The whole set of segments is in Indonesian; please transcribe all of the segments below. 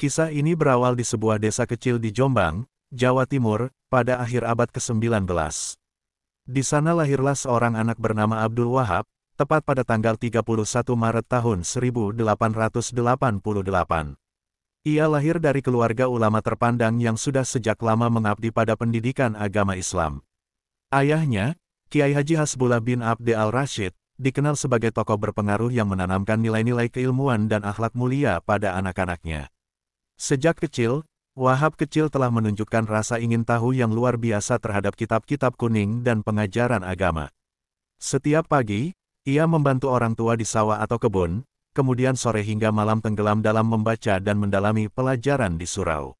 Kisah ini berawal di sebuah desa kecil di Jombang, Jawa Timur, pada akhir abad ke-19. Di sana lahirlah seorang anak bernama Abdul Wahab, tepat pada tanggal 31 Maret tahun 1888. Ia lahir dari keluarga ulama terpandang yang sudah sejak lama mengabdi pada pendidikan agama Islam. Ayahnya, Kiai Haji Hasbullah bin Abd al-Rashid, dikenal sebagai tokoh berpengaruh yang menanamkan nilai-nilai keilmuan dan akhlak mulia pada anak-anaknya. Sejak kecil, Wahab telah menunjukkan rasa ingin tahu yang luar biasa terhadap kitab-kitab kuning dan pengajaran agama. Setiap pagi, ia membantu orang tua di sawah atau kebun, kemudian sore hingga malam tenggelam dalam membaca dan mendalami pelajaran di surau.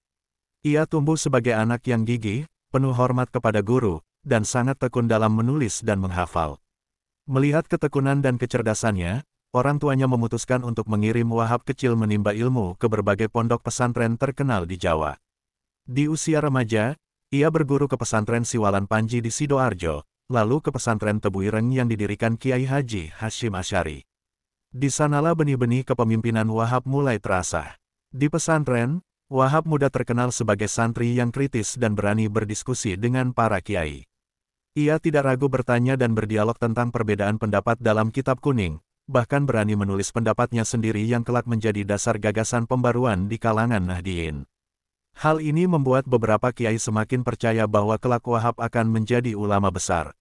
Ia tumbuh sebagai anak yang gigih, penuh hormat kepada guru, dan sangat tekun dalam menulis dan menghafal. Melihat ketekunan dan kecerdasannya, orang tuanya memutuskan untuk mengirim Wahab kecil menimba ilmu ke berbagai pondok pesantren terkenal di Jawa. Di usia remaja, ia berguru ke pesantren Siwalan Panji di Sidoarjo, lalu ke pesantren Tebu Ireng yang didirikan Kiai Haji Hashim Asy'ari. Di sanalah benih-benih kepemimpinan Wahab mulai terasah. Di pesantren, Wahab muda terkenal sebagai santri yang kritis dan berani berdiskusi dengan para kiai. Ia tidak ragu bertanya dan berdialog tentang perbedaan pendapat dalam kitab kuning, bahkan berani menulis pendapatnya sendiri yang kelak menjadi dasar gagasan pembaruan di kalangan Nahdliyin. Hal ini membuat beberapa kiai semakin percaya bahwa kelak Wahab akan menjadi ulama besar.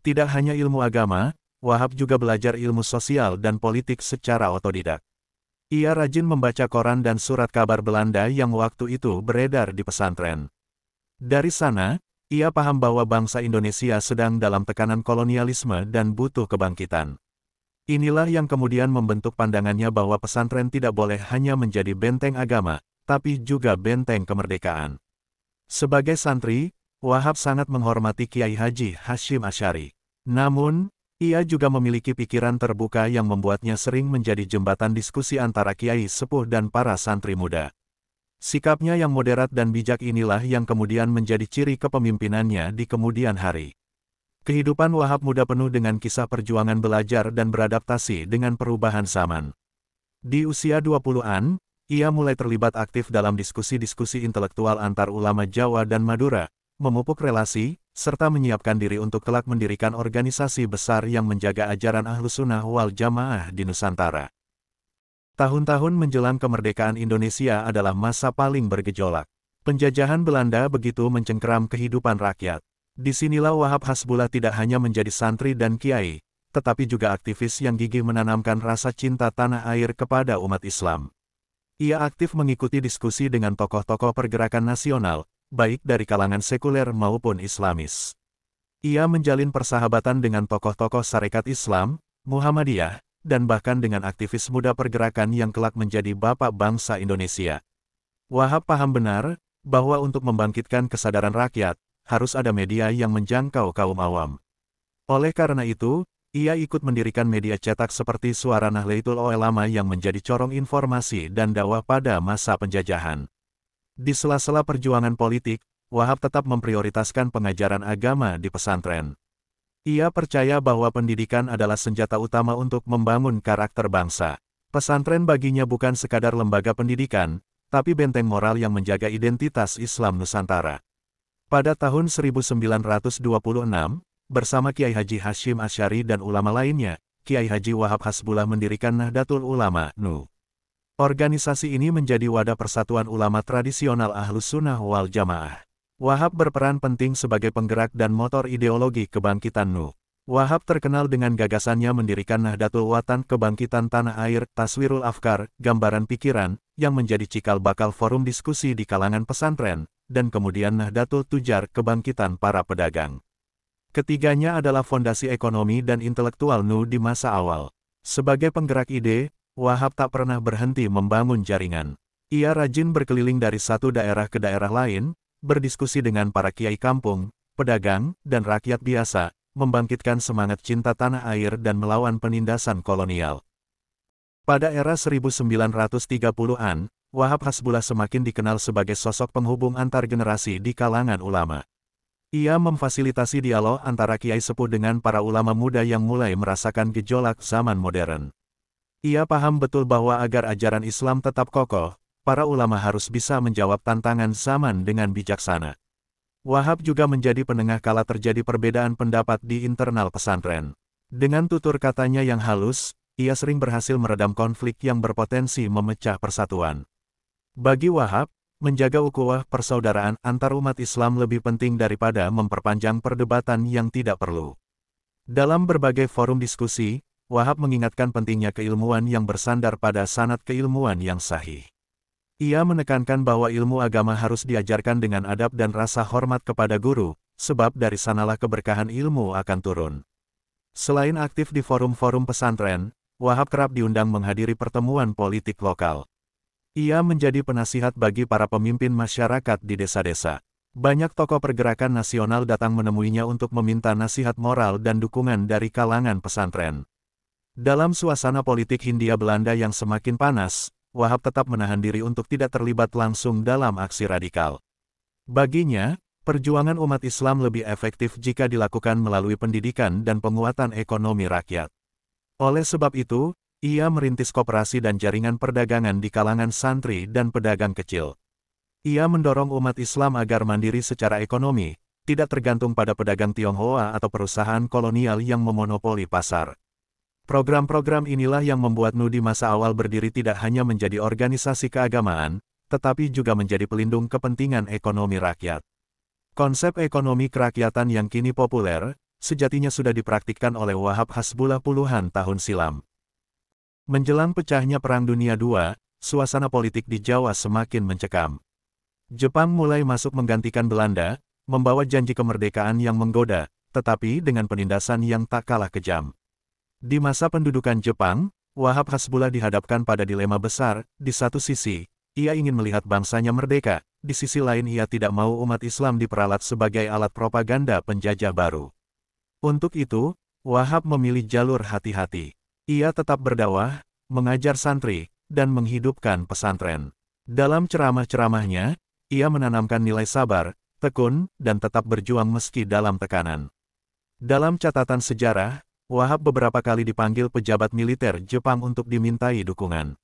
Tidak hanya ilmu agama, Wahab juga belajar ilmu sosial dan politik secara otodidak. Ia rajin membaca koran dan surat kabar Belanda yang waktu itu beredar di pesantren. Dari sana, ia paham bahwa bangsa Indonesia sedang dalam tekanan kolonialisme dan butuh kebangkitan. Inilah yang kemudian membentuk pandangannya bahwa pesantren tidak boleh hanya menjadi benteng agama, tapi juga benteng kemerdekaan. Sebagai santri, Wahab sangat menghormati Kiai Haji Hashim Asy'ari. Namun, ia juga memiliki pikiran terbuka yang membuatnya sering menjadi jembatan diskusi antara kiai sepuh dan para santri muda. Sikapnya yang moderat dan bijak inilah yang kemudian menjadi ciri kepemimpinannya di kemudian hari. Kehidupan Wahab muda penuh dengan kisah perjuangan belajar dan beradaptasi dengan perubahan zaman. Di usia 20-an, ia mulai terlibat aktif dalam diskusi-diskusi intelektual antar ulama Jawa dan Madura, memupuk relasi, serta menyiapkan diri untuk kelak mendirikan organisasi besar yang menjaga ajaran Ahlussunnah wal Jamaah di Nusantara. Tahun-tahun menjelang kemerdekaan Indonesia adalah masa paling bergejolak. Penjajahan Belanda begitu mencengkeram kehidupan rakyat. Disinilah Wahab Hasbullah tidak hanya menjadi santri dan kiai, tetapi juga aktivis yang gigih menanamkan rasa cinta tanah air kepada umat Islam. Ia aktif mengikuti diskusi dengan tokoh-tokoh pergerakan nasional, baik dari kalangan sekuler maupun Islamis. Ia menjalin persahabatan dengan tokoh-tokoh Sarekat Islam, Muhammadiyah, dan bahkan dengan aktivis muda pergerakan yang kelak menjadi bapak bangsa Indonesia. Wahab paham benar, bahwa untuk membangkitkan kesadaran rakyat, harus ada media yang menjangkau kaum awam. Oleh karena itu, ia ikut mendirikan media cetak seperti Suara Nahdlatul Ulama yang menjadi corong informasi dan dakwah pada masa penjajahan. Di sela-sela perjuangan politik, Wahab tetap memprioritaskan pengajaran agama di pesantren. Ia percaya bahwa pendidikan adalah senjata utama untuk membangun karakter bangsa. Pesantren baginya bukan sekadar lembaga pendidikan, tapi benteng moral yang menjaga identitas Islam Nusantara. Pada tahun 1926, bersama Kiai Haji Hashim Asy'ari dan ulama lainnya, Kiai Haji Wahab Hasbullah mendirikan Nahdlatul Ulama (NU). Organisasi ini menjadi wadah persatuan ulama tradisional Ahlussunnah wal Jamaah. Wahab berperan penting sebagai penggerak dan motor ideologi kebangkitan NU. Wahab terkenal dengan gagasannya mendirikan Nahdlatul Watan Kebangkitan Tanah Air, Taswirul Afkar, Gambaran Pikiran, yang menjadi cikal bakal forum diskusi di kalangan pesantren, dan kemudian Nahdlatul Tujar Kebangkitan Para Pedagang. Ketiganya adalah fondasi ekonomi dan intelektual NU di masa awal. Sebagai penggerak ide, Wahab tak pernah berhenti membangun jaringan. Ia rajin berkeliling dari satu daerah ke daerah lain, berdiskusi dengan para kiai kampung, pedagang, dan rakyat biasa, membangkitkan semangat cinta tanah air dan melawan penindasan kolonial. Pada era 1930-an, Wahab Hasbullah semakin dikenal sebagai sosok penghubung antar generasi di kalangan ulama. Ia memfasilitasi dialog antara kiai sepuh dengan para ulama muda yang mulai merasakan gejolak zaman modern. Ia paham betul bahwa agar ajaran Islam tetap kokoh, para ulama harus bisa menjawab tantangan zaman dengan bijaksana. Wahab juga menjadi penengah kala terjadi perbedaan pendapat di internal pesantren. Dengan tutur katanya yang halus, ia sering berhasil meredam konflik yang berpotensi memecah persatuan. Bagi Wahab, menjaga ukhuwah persaudaraan antar umat Islam lebih penting daripada memperpanjang perdebatan yang tidak perlu. Dalam berbagai forum diskusi, Wahab mengingatkan pentingnya keilmuan yang bersandar pada sanad keilmuan yang sahih. Ia menekankan bahwa ilmu agama harus diajarkan dengan adab dan rasa hormat kepada guru, sebab dari sanalah keberkahan ilmu akan turun. Selain aktif di forum-forum pesantren, Wahab kerap diundang menghadiri pertemuan politik lokal. Ia menjadi penasihat bagi para pemimpin masyarakat di desa-desa. Banyak tokoh pergerakan nasional datang menemuinya untuk meminta nasihat moral dan dukungan dari kalangan pesantren. Dalam suasana politik Hindia Belanda yang semakin panas, Wahab tetap menahan diri untuk tidak terlibat langsung dalam aksi radikal. Baginya, perjuangan umat Islam lebih efektif jika dilakukan melalui pendidikan dan penguatan ekonomi rakyat. Oleh sebab itu, ia merintis koperasi dan jaringan perdagangan di kalangan santri dan pedagang kecil. Ia mendorong umat Islam agar mandiri secara ekonomi, tidak tergantung pada pedagang Tionghoa atau perusahaan kolonial yang memonopoli pasar. Program-program inilah yang membuat NU di masa awal berdiri tidak hanya menjadi organisasi keagamaan, tetapi juga menjadi pelindung kepentingan ekonomi rakyat. Konsep ekonomi kerakyatan yang kini populer, sejatinya sudah dipraktikkan oleh Wahab Hasbullah puluhan tahun silam. Menjelang pecahnya Perang Dunia II, suasana politik di Jawa semakin mencekam. Jepang mulai masuk menggantikan Belanda, membawa janji kemerdekaan yang menggoda, tetapi dengan penindasan yang tak kalah kejam. Di masa pendudukan Jepang, Wahab Hasbullah dihadapkan pada dilema besar. Di satu sisi, ia ingin melihat bangsanya merdeka, di sisi lain ia tidak mau umat Islam diperalat sebagai alat propaganda penjajah baru. Untuk itu, Wahab memilih jalur hati-hati. Ia tetap berdakwah, mengajar santri, dan menghidupkan pesantren. Dalam ceramah-ceramahnya, ia menanamkan nilai sabar, tekun, dan tetap berjuang meski dalam tekanan. Dalam catatan sejarah, Wahab beberapa kali dipanggil pejabat militer Jepang untuk dimintai dukungan.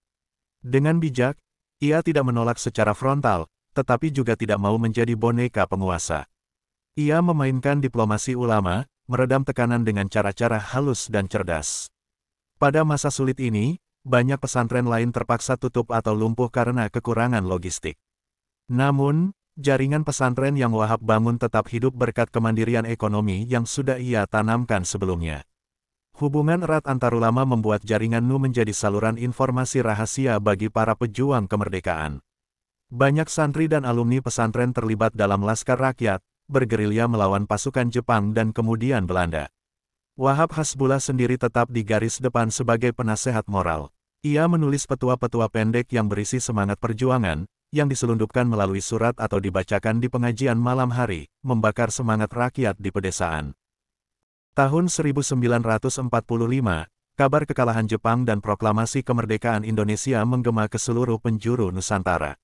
Dengan bijak, ia tidak menolak secara frontal, tetapi juga tidak mau menjadi boneka penguasa. Ia memainkan diplomasi ulama, meredam tekanan dengan cara-cara halus dan cerdas. Pada masa sulit ini, banyak pesantren lain terpaksa tutup atau lumpuh karena kekurangan logistik. Namun, jaringan pesantren yang Wahab bangun tetap hidup berkat kemandirian ekonomi yang sudah ia tanamkan sebelumnya. Hubungan erat antar ulama membuat jaringan NU menjadi saluran informasi rahasia bagi para pejuang kemerdekaan. Banyak santri dan alumni pesantren terlibat dalam Laskar Rakyat, bergerilya melawan pasukan Jepang dan kemudian Belanda. Wahab Hasbullah sendiri tetap di garis depan sebagai penasehat moral. Ia menulis petua-petua pendek yang berisi semangat perjuangan, yang diselundupkan melalui surat atau dibacakan di pengajian malam hari, membakar semangat rakyat di pedesaan. Tahun 1945, kabar kekalahan Jepang dan proklamasi kemerdekaan Indonesia menggema ke seluruh penjuru Nusantara.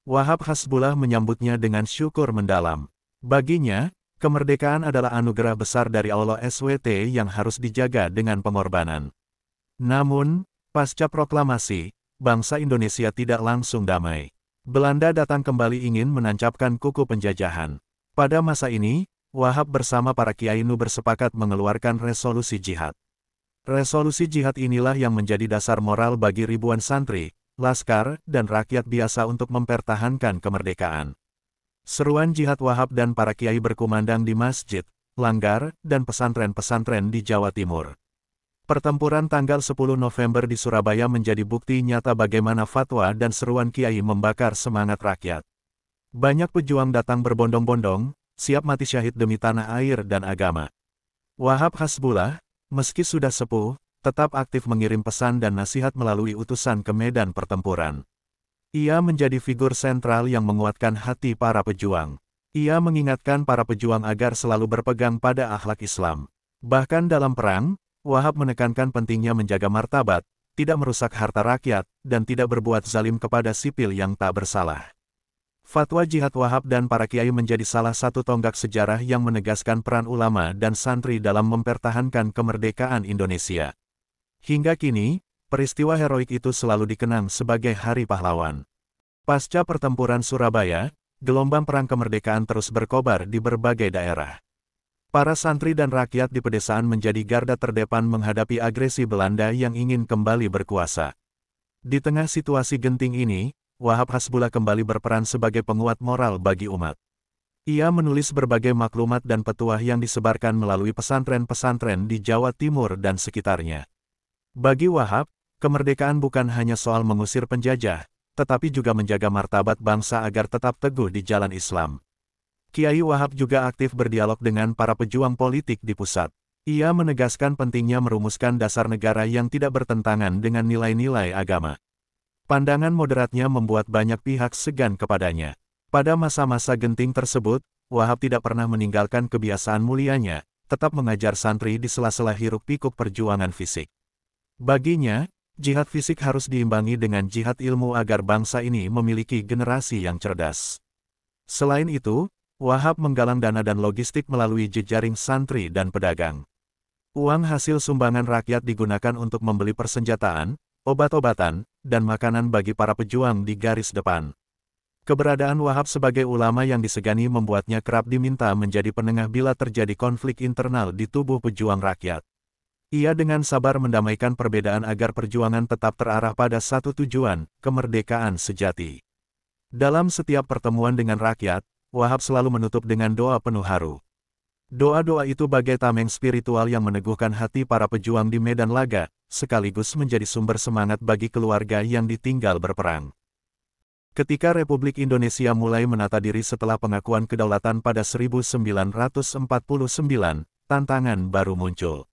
Wahab Hasbullah menyambutnya dengan syukur mendalam. Baginya, kemerdekaan adalah anugerah besar dari Allah SWT yang harus dijaga dengan pengorbanan. Namun, pasca proklamasi, bangsa Indonesia tidak langsung damai. Belanda datang kembali ingin menancapkan kuku penjajahan. Pada masa ini, Wahab bersama para kiai NU bersepakat mengeluarkan resolusi jihad. Resolusi jihad inilah yang menjadi dasar moral bagi ribuan santri, laskar, dan rakyat biasa untuk mempertahankan kemerdekaan. Seruan jihad Wahab dan para kiai berkumandang di masjid, langgar, dan pesantren-pesantren di Jawa Timur. Pertempuran tanggal 10 November di Surabaya menjadi bukti nyata bagaimana fatwa dan seruan kiai membakar semangat rakyat. Banyak pejuang datang berbondong-bondong, siap mati syahid demi tanah air dan agama. Wahab Hasbullah, meski sudah sepuh, tetap aktif mengirim pesan dan nasihat melalui utusan ke medan pertempuran. Ia menjadi figur sentral yang menguatkan hati para pejuang. Ia mengingatkan para pejuang agar selalu berpegang pada akhlak Islam. Bahkan dalam perang, Wahab menekankan pentingnya menjaga martabat, tidak merusak harta rakyat, dan tidak berbuat zalim kepada sipil yang tak bersalah. Fatwa jihad Wahab dan para kiai menjadi salah satu tonggak sejarah yang menegaskan peran ulama dan santri dalam mempertahankan kemerdekaan Indonesia. Hingga kini, peristiwa heroik itu selalu dikenang sebagai Hari Pahlawan. Pasca pertempuran Surabaya, gelombang perang kemerdekaan terus berkobar di berbagai daerah. Para santri dan rakyat di pedesaan menjadi garda terdepan menghadapi agresi Belanda yang ingin kembali berkuasa. Di tengah situasi genting ini, Wahab Hasbullah kembali berperan sebagai penguat moral bagi umat. Ia menulis berbagai maklumat dan petuah yang disebarkan melalui pesantren-pesantren di Jawa Timur dan sekitarnya. Bagi Wahab, kemerdekaan bukan hanya soal mengusir penjajah, tetapi juga menjaga martabat bangsa agar tetap teguh di jalan Islam. Kiai Wahab juga aktif berdialog dengan para pejuang politik di pusat. Ia menegaskan pentingnya merumuskan dasar negara yang tidak bertentangan dengan nilai-nilai agama. Pandangan moderatnya membuat banyak pihak segan kepadanya. Pada masa-masa genting tersebut, Wahab tidak pernah meninggalkan kebiasaan mulianya, tetap mengajar santri di sela-sela hiruk-pikuk perjuangan fisik. Baginya, jihad fisik harus diimbangi dengan jihad ilmu agar bangsa ini memiliki generasi yang cerdas. Selain itu, Wahab menggalang dana dan logistik melalui jejaring santri dan pedagang. Uang hasil sumbangan rakyat digunakan untuk membeli persenjataan, obat-obatan, dan makanan bagi para pejuang di garis depan. Keberadaan Wahab sebagai ulama yang disegani membuatnya kerap diminta menjadi penengah bila terjadi konflik internal di tubuh pejuang rakyat. Ia dengan sabar mendamaikan perbedaan agar perjuangan tetap terarah pada satu tujuan, kemerdekaan sejati. Dalam setiap pertemuan dengan rakyat, Wahab selalu menutup dengan doa penuh haru. Doa-doa itu bagai tameng spiritual yang meneguhkan hati para pejuang di medan laga, sekaligus menjadi sumber semangat bagi keluarga yang ditinggal berperang. Ketika Republik Indonesia mulai menata diri setelah pengakuan kedaulatan pada 1949, tantangan baru muncul.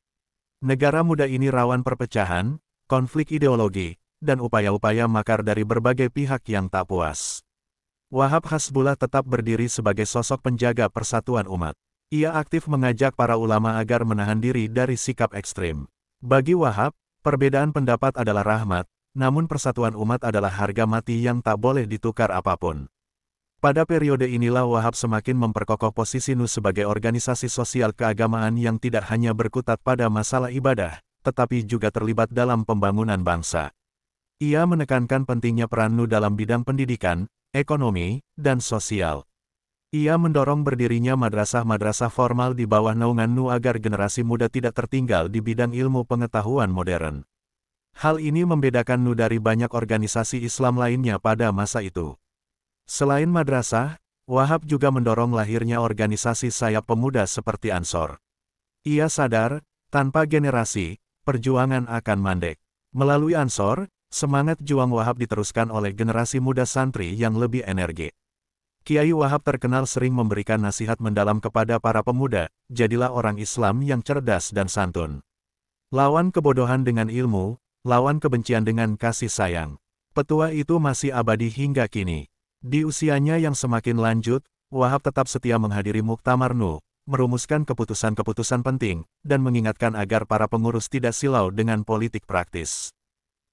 Negara muda ini rawan perpecahan, konflik ideologi, dan upaya-upaya makar dari berbagai pihak yang tak puas. Wahab Hasbullah tetap berdiri sebagai sosok penjaga persatuan umat. Ia aktif mengajak para ulama agar menahan diri dari sikap ekstrim. Bagi Wahab, perbedaan pendapat adalah rahmat, namun persatuan umat adalah harga mati yang tak boleh ditukar apapun. Pada periode inilah Wahab semakin memperkokoh posisi NU sebagai organisasi sosial keagamaan yang tidak hanya berkutat pada masalah ibadah, tetapi juga terlibat dalam pembangunan bangsa. Ia menekankan pentingnya peran NU dalam bidang pendidikan, ekonomi, dan sosial. Ia mendorong berdirinya madrasah-madrasah formal di bawah naungan NU agar generasi muda tidak tertinggal di bidang ilmu pengetahuan modern. Hal ini membedakan NU dari banyak organisasi Islam lainnya pada masa itu. Selain madrasah, Wahab juga mendorong lahirnya organisasi sayap pemuda seperti Ansor. Ia sadar, tanpa generasi, perjuangan akan mandek. Melalui Ansor, semangat juang Wahab diteruskan oleh generasi muda santri yang lebih energik. Kiai Wahab terkenal sering memberikan nasihat mendalam kepada para pemuda, jadilah orang Islam yang cerdas dan santun. Lawan kebodohan dengan ilmu, lawan kebencian dengan kasih sayang. Petua itu masih abadi hingga kini. Di usianya yang semakin lanjut, Wahab tetap setia menghadiri Muktamar NU, merumuskan keputusan-keputusan penting, dan mengingatkan agar para pengurus tidak silau dengan politik praktis.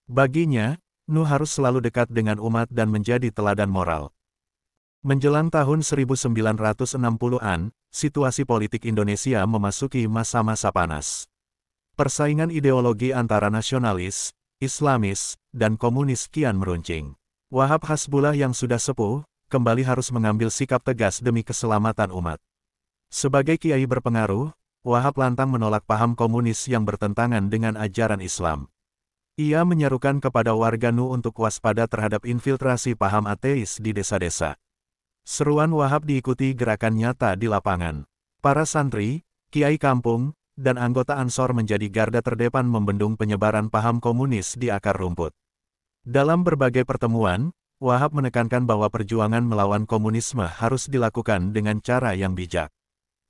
Baginya, NU harus selalu dekat dengan umat dan menjadi teladan moral. Menjelang tahun 1960-an, situasi politik Indonesia memasuki masa-masa panas. Persaingan ideologi antara nasionalis, Islamis, dan komunis kian meruncing. Wahab Hasbullah yang sudah sepuh, kembali harus mengambil sikap tegas demi keselamatan umat. Sebagai kiai berpengaruh, Wahab lantang menolak paham komunis yang bertentangan dengan ajaran Islam. Ia menyerukan kepada warga NU untuk waspada terhadap infiltrasi paham ateis di desa-desa. Seruan Wahab diikuti gerakan nyata di lapangan. Para santri, kiai kampung, dan anggota Ansor menjadi garda terdepan membendung penyebaran paham komunis di akar rumput. Dalam berbagai pertemuan, Wahab menekankan bahwa perjuangan melawan komunisme harus dilakukan dengan cara yang bijak.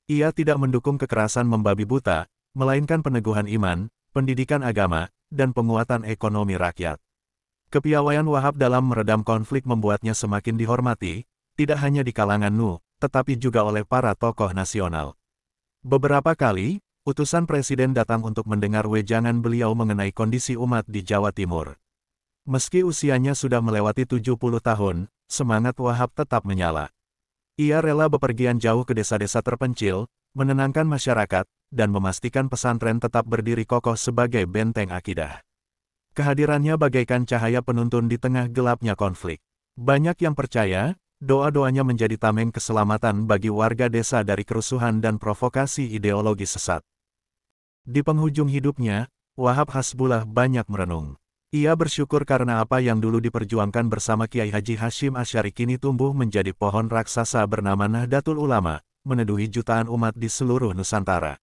Ia tidak mendukung kekerasan membabi buta, melainkan peneguhan iman, pendidikan agama, dan penguatan ekonomi rakyat. Kepiawaian Wahab dalam meredam konflik membuatnya semakin dihormati, tidak hanya di kalangan NU, tetapi juga oleh para tokoh nasional. Beberapa kali, utusan presiden datang untuk mendengar wejangan beliau mengenai kondisi umat di Jawa Timur. Meski usianya sudah melewati 70 tahun, semangat Wahab tetap menyala. Ia rela bepergian jauh ke desa-desa terpencil, menenangkan masyarakat, dan memastikan pesantren tetap berdiri kokoh sebagai benteng akidah. Kehadirannya bagaikan cahaya penuntun di tengah gelapnya konflik. Banyak yang percaya, doa-doanya menjadi tameng keselamatan bagi warga desa dari kerusuhan dan provokasi ideologi sesat. Di penghujung hidupnya, Wahab Hasbullah banyak merenung. Ia bersyukur karena apa yang dulu diperjuangkan bersama Kiai Haji Hashim Asy'ari kini tumbuh menjadi pohon raksasa bernama Nahdlatul Ulama, meneduhi jutaan umat di seluruh Nusantara.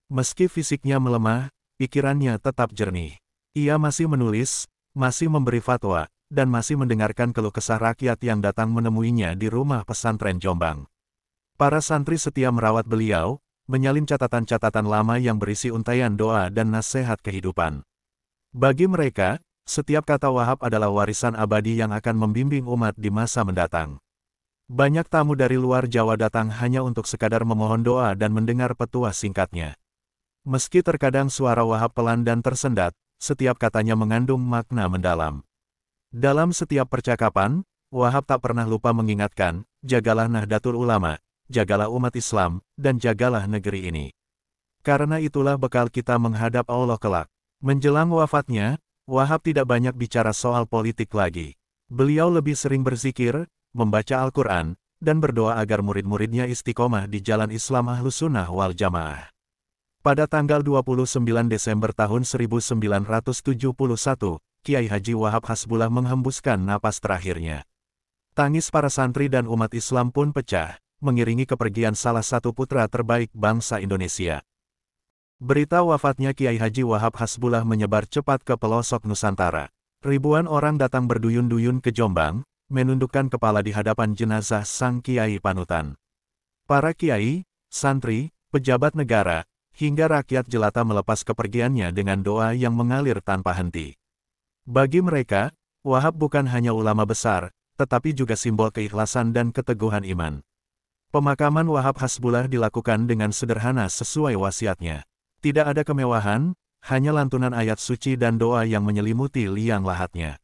Meski fisiknya melemah, pikirannya tetap jernih. Ia masih menulis, masih memberi fatwa, dan masih mendengarkan keluh kesah rakyat yang datang menemuinya di rumah pesantren Jombang. Para santri setia merawat beliau, menyalin catatan-catatan lama yang berisi untaian doa dan nasihat kehidupan. Bagi mereka, setiap kata Wahab adalah warisan abadi yang akan membimbing umat di masa mendatang. Banyak tamu dari luar Jawa datang hanya untuk sekadar memohon doa dan mendengar petuah singkatnya. Meski terkadang suara Wahab pelan dan tersendat, setiap katanya mengandung makna mendalam. Dalam setiap percakapan, Wahab tak pernah lupa mengingatkan, jagalah Nahdlatul Ulama, jagalah umat Islam, dan jagalah negeri ini. Karena itulah bekal kita menghadap Allah kelak. Menjelang wafatnya, Wahab tidak banyak bicara soal politik lagi. Beliau lebih sering berzikir, membaca Al-Quran, dan berdoa agar murid-muridnya istiqomah di jalan Islam Ahlus Sunnah wal Jamaah. Pada tanggal 29 Desember tahun 1971, Kiai Haji Wahab Hasbullah menghembuskan napas terakhirnya. Tangis para santri dan umat Islam pun pecah, mengiringi kepergian salah satu putra terbaik bangsa Indonesia. Berita wafatnya Kiai Haji Wahab Hasbullah menyebar cepat ke pelosok Nusantara. Ribuan orang datang berduyun-duyun ke Jombang, menundukkan kepala di hadapan jenazah sang Kiai panutan. Para kiai, santri, pejabat negara, hingga rakyat jelata melepas kepergiannya dengan doa yang mengalir tanpa henti. Bagi mereka, Wahab bukan hanya ulama besar, tetapi juga simbol keikhlasan dan keteguhan iman. Pemakaman Wahab Hasbullah dilakukan dengan sederhana sesuai wasiatnya. Tidak ada kemewahan, hanya lantunan ayat suci dan doa yang menyelimuti liang lahatnya.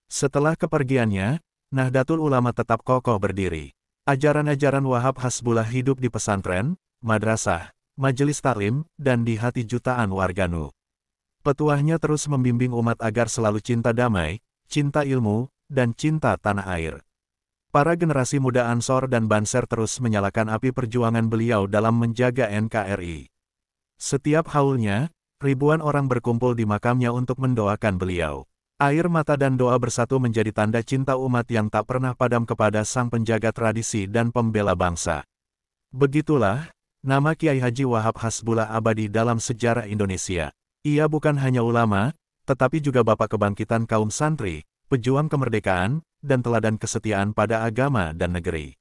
Setelah kepergiannya, Nahdlatul Ulama tetap kokoh berdiri. Ajaran-ajaran Wahab Hasbullah hidup di pesantren, madrasah, majelis taklim, dan di hati jutaan warga Nu. Petuahnya terus membimbing umat agar selalu cinta damai, cinta ilmu, dan cinta tanah air. Para generasi muda Ansor dan Banser terus menyalakan api perjuangan beliau dalam menjaga NKRI. Setiap haulnya, ribuan orang berkumpul di makamnya untuk mendoakan beliau. Air mata dan doa bersatu menjadi tanda cinta umat yang tak pernah padam kepada sang penjaga tradisi dan pembela bangsa. Begitulah, nama Kiai Haji Wahab Hasbullah abadi dalam sejarah Indonesia. Ia bukan hanya ulama, tetapi juga bapak kebangkitan kaum santri, pejuang kemerdekaan, dan teladan kesetiaan pada agama dan negeri.